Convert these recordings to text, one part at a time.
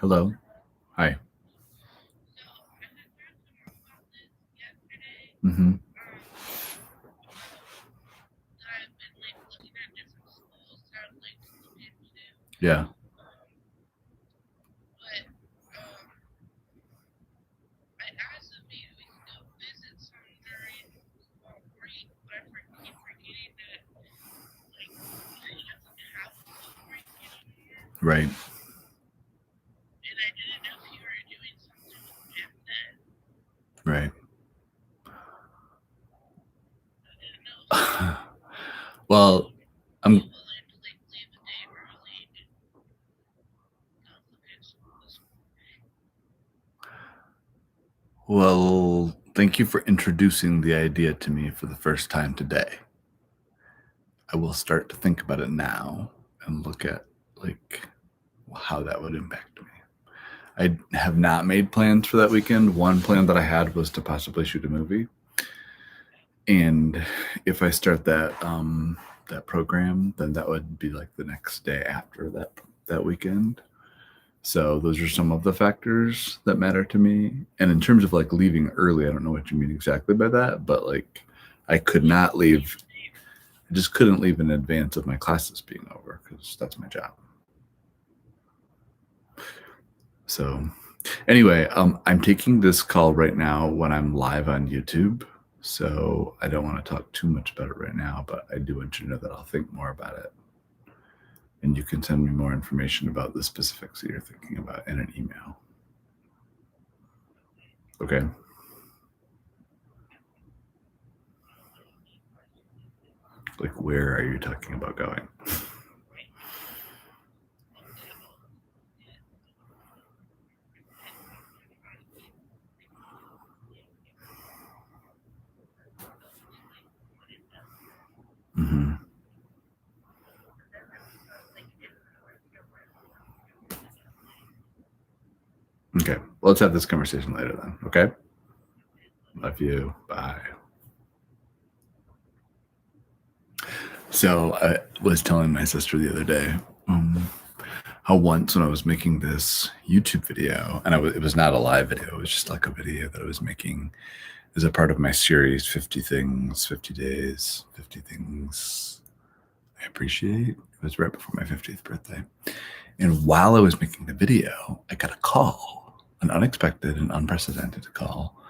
Hello. Hi. Mm-hmm. Yeah. Right. Right. Well, I'm well, thank you for introducing the idea to me for the first time today. I will start to think about it now and look at like how that would impact me. I have not made plans for that weekend. One plan that I had was to possibly shoot a movie. And if I start that program, then that would be like the next day after that weekend. So those are some of the factors that matter to me. And in terms of like leaving early, I don't know what you mean exactly by that, but like I could not leave. I just couldn't leave in advance of my classes being over because that's my job. So anyway, I'm taking this call right now when I'm live on YouTube. So I don't want to talk too much about it right now, but I do want you to know that I'll think more about it. And you can send me more information about the specifics that you're thinking about in an email. Okay. Like, where are you talking about going? Mm-hmm. Okay. Well, let's have this conversation later then. Okay. Love you. Bye. So I was telling my sister the other day how once when I was making this YouTube video, and it was not a live video, it was just like a video that I was making as a part of my series 50 Things, 50 Days, 50 Things I Appreciate. It was right before my 50th birthday. And while I was making the video, I got a call, an unexpected and unprecedented call.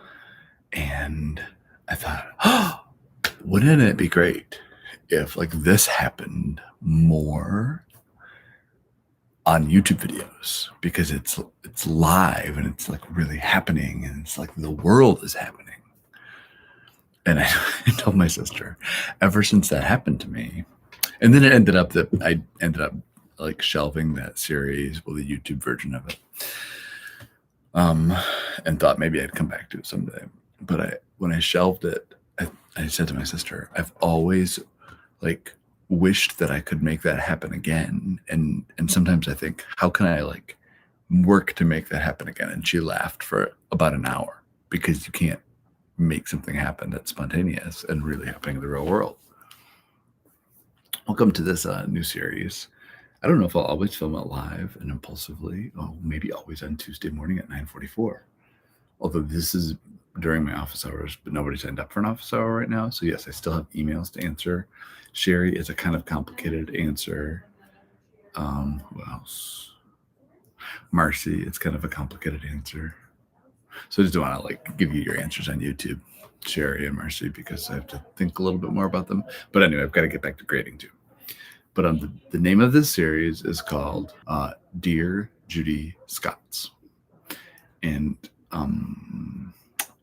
And I thought, oh, wouldn't it be great if like this happened more on YouTube videos because it's live and it's like really happening and it's like the world is happening. And I told my sister, ever since that happened to me, and then it ended up that I ended up like shelving that series, well, the YouTube version of it, and thought maybe I'd come back to it someday. But when I shelved it, I said to my sister, I've always like wished that I could make that happen again. And sometimes I think, how can I like work to make that happen again? And she laughed for about an hour because you can't make something happen that's spontaneous and really happening in the real world. Welcome to this new series. I don't know if I'll always film it live and impulsively. Oh, maybe always on Tuesday morning at 9:44. Although this is during my office hours, but nobody signed up for an office hour right now. So yes, I still have emails to answer. Sherry is a kind of complicated answer. Who else? Marcy, it's kind of a complicated answer. So I just don't want to like give you your answers on YouTube, Sherry and Marcy, because I have to think a little bit more about them. But anyway, I've got to get back to grading too. But the name of this series is called Dear Judy Scots. And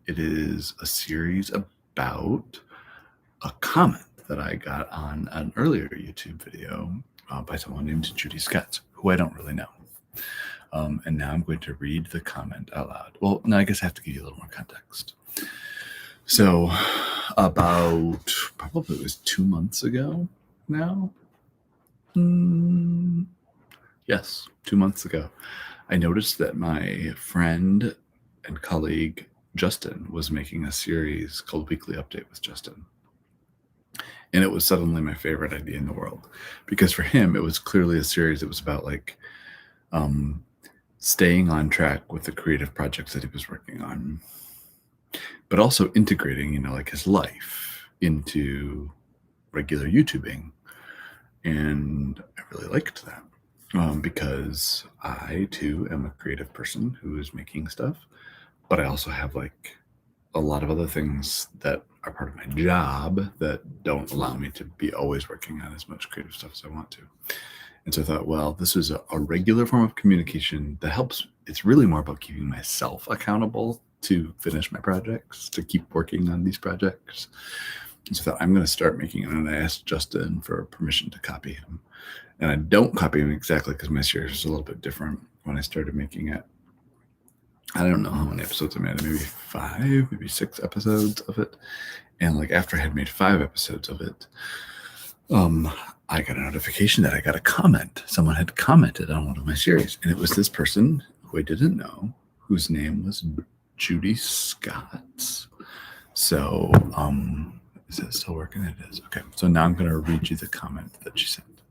it is a series about a comment that I got on an earlier YouTube video by someone named Judy Scots, who I don't really know. And now I'm going to read the comment out loud. Well, no, I guess I have to give you a little more context. So about probably it was 2 months ago now. Yes, 2 months ago. I noticed that my friend and colleague Justin was making a series called Weekly Update with Justin. And it was suddenly my favorite idea in the world because for him, it was clearly a series that was about like staying on track with the creative projects that he was working on, but also integrating, like his life into regular YouTubing. And I really liked that because I too am a creative person who is making stuff, but I also have like a lot of other things that are part of my job that don't allow me to be always working on as much creative stuff as I want to. And so I thought, well, this is a regular form of communication that helps. It's really more about keeping myself accountable to finish my projects, to keep working on these projects. And so I thought, I'm going to start making it. And I asked Justin for permission to copy him. And I don't copy him exactly because my series is a little bit different when I started making it. I don't know how many episodes I made, maybe 5, maybe 6 episodes of it. And like after I had made 5 episodes of it, I got a notification that I got a comment. Someone had commented on one of my series, and it was this person who I didn't know, whose name was Judy Scott. So, is it still working? It is. Okay. So now I'm going to read you the comment that she sent.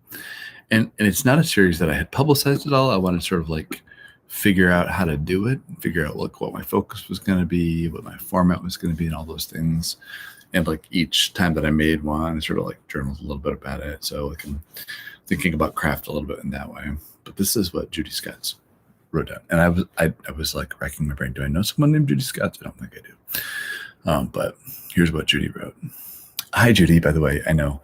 And it's not a series that I had publicized at all. I wanted to sort of like figure out how to do it, figure out like what my focus was going to be, what my format was going to be, and all those things. And like each time that I made one, I sort of like journaled a little bit about it. So like I'm thinking about craft a little bit in that way. But this is what Judy Scott wrote down. And I was like racking my brain. Do I know someone named Judy Scott? I don't think I do. But here's what Judy wrote. Hi, Judy. By the way, I know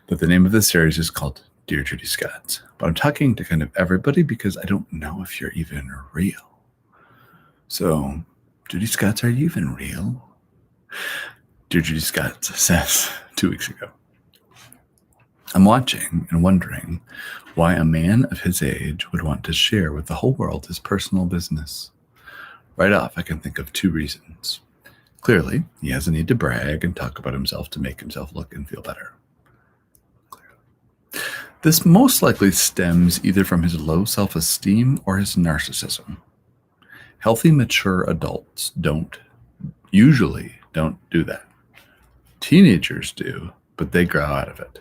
that the name of this series is called Dear Judy Scott, but I'm talking to kind of everybody because I don't know if you're even real. So, Judy Scott, are you even real? Dear Judy Scott says 2 weeks ago, I'm watching and wondering why a man of his age would want to share with the whole world his personal business. Right off, I can think of 2 reasons. Clearly, he has a need to brag and talk about himself to make himself look and feel better. Clearly. This most likely stems either from his low self-esteem or his narcissism. Healthy, mature adults usually don't do that. Teenagers do, but they grow out of it.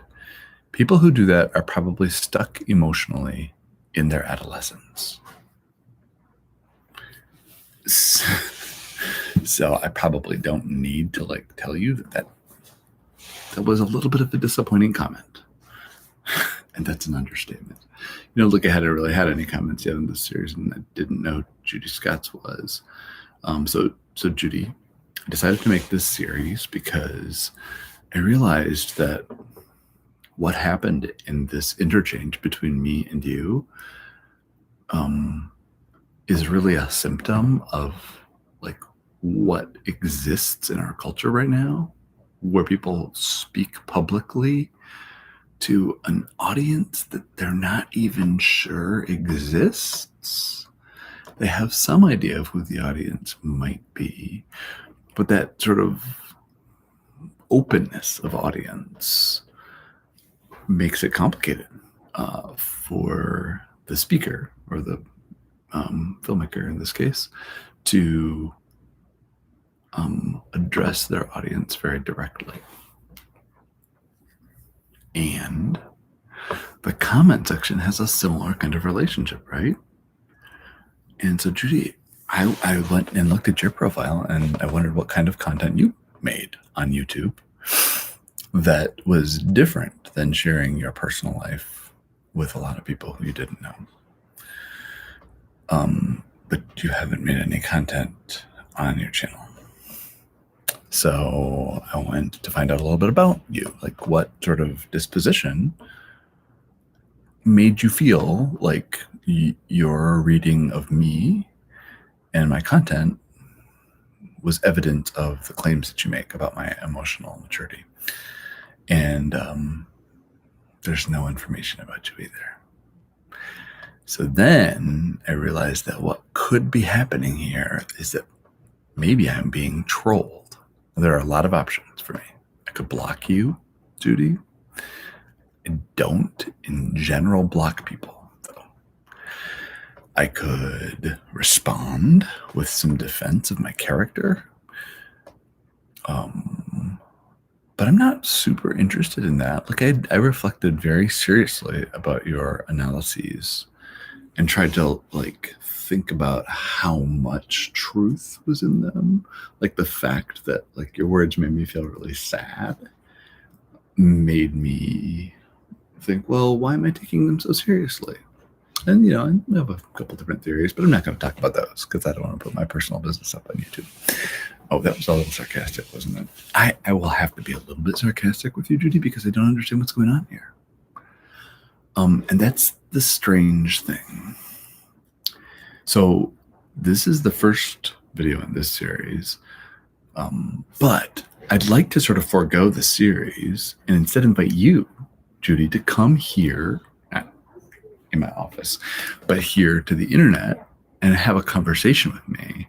People who do that are probably stuck emotionally in their adolescence. So I probably don't need to like tell you that was a little bit of a disappointing comment. And that's an understatement. Look, I hadn't really had any comments yet in this series, and I didn't know Judy Scott's was. So Judy, I decided to make this series because I realized that what happened in this interchange between me and you is really a symptom of like what exists in our culture right now, where people speak publicly to an audience that they're not even sure exists. They have some idea of who the audience might be, but that sort of openness of audience makes it complicated for the speaker or the filmmaker in this case to address their audience very directly. And the comment section has a similar kind of relationship, right? And so, Judy, I went and looked at your profile and I wondered what kind of content you made on YouTube that was different than sharing your personal life with a lot of people who you didn't know. But you haven't made any content on your channel. So I went to find out a little bit about you, like what sort of disposition made you feel like your reading of me and my content was evidence of the claims that you make about my emotional maturity. And there's no information about you either. So then I realized that what could be happening here is that maybe I'm being trolled. There are a lot of options for me. I could block you, Judy. I don't, in general, block people, though. I could respond with some defense of my character. But I'm not super interested in that. Like I reflected very seriously about your analyses and tried to like think about how much truth was in them. Like the fact that like your words made me feel really sad made me think, well, why am I taking them so seriously? And, you know, I have a couple different theories, but I'm not going to talk about those because I don't want to put my personal business up on YouTube. Oh, that was a little sarcastic, wasn't it? I will have to be a little bit sarcastic with you, Judy, because I don't understand what's going on here. And that's the strange thing. So this is the first video in this series, but I'd like to sort of forego the series and instead invite you, Judy, to come here in my office, but here to the internet and have a conversation with me.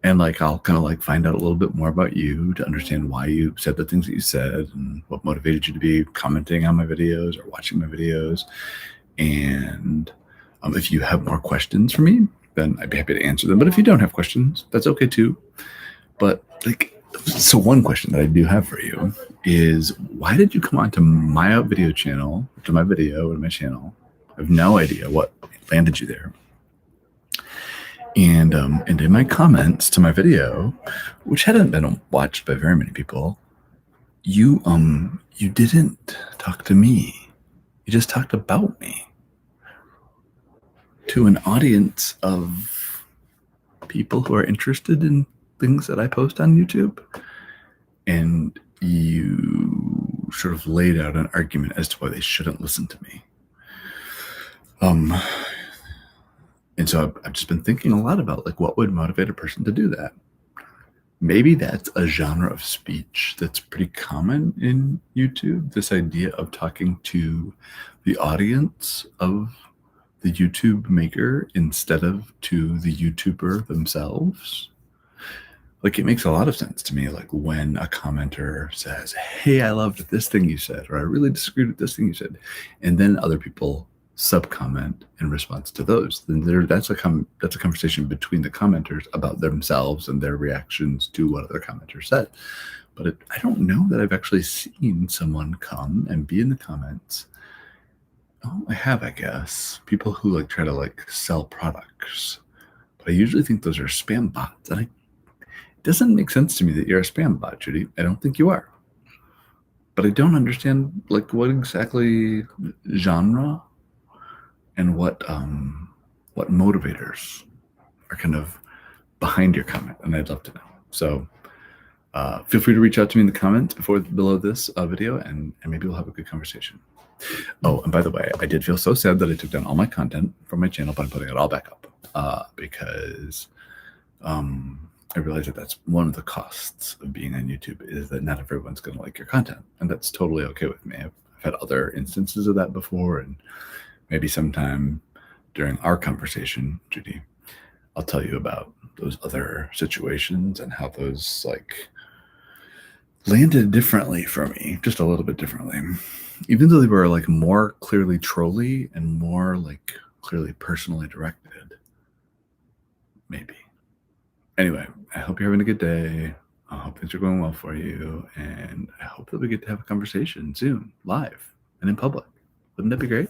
And like, I'll kind of like find out a little bit more about you to understand why you said the things that you said and what motivated you to be commenting on my videos or watching my videos. And if you have more questions for me, then I'd be happy to answer them. But if you don't have questions, that's okay too. But like, so one question that I do have for you is, why did you come on to my video channel, to my video and my channel? I have no idea what landed you there. And in my comments to my video, which hadn't been watched by very many people, you didn't talk to me. You just talked about me to an audience of people who are interested in things that I post on YouTube. And you sort of laid out an argument as to why they shouldn't listen to me. And so I've just been thinking a lot about like what would motivate a person to do that. Maybe that's a genre of speech that's pretty common in YouTube, this idea of talking to the audience of the YouTube maker instead of to the YouTuber themselves. Like, it makes a lot of sense to me, like when a commenter says, hey, I loved this thing you said, or I really disagreed with this thing you said, and then other people sub-comment in response to those, then that's a conversation between the commenters about themselves and their reactions to what other commenters said. But I don't know that I've actually seen someone come and be in the comments. Oh, I have, I guess, people who like try to like sell products, but I usually think those are spam bots, and it doesn't make sense to me that you're a spam bot, Judy. I don't think you are, but I don't understand like what exactly genre and what motivators are kind of behind your comment, and I'd love to know. So feel free to reach out to me in the comments below this video, and maybe we'll have a good conversation. Oh, and by the way, I did feel so sad that I took down all my content from my channel, but I'm putting it all back up because I realized that that's one of the costs of being on YouTube, is that not everyone's going to like your content, and that's totally okay with me. I've had other instances of that before, and maybe sometime during our conversation, Judy, I'll tell you about those other situations and how those like landed differently for me, just a little bit differently, even though they were like more clearly trolly and more like clearly personally directed. Maybe. Anyway, I hope you're having a good day. I hope things are going well for you, and I hope that we get to have a conversation soon, live and in public. Wouldn't that be great?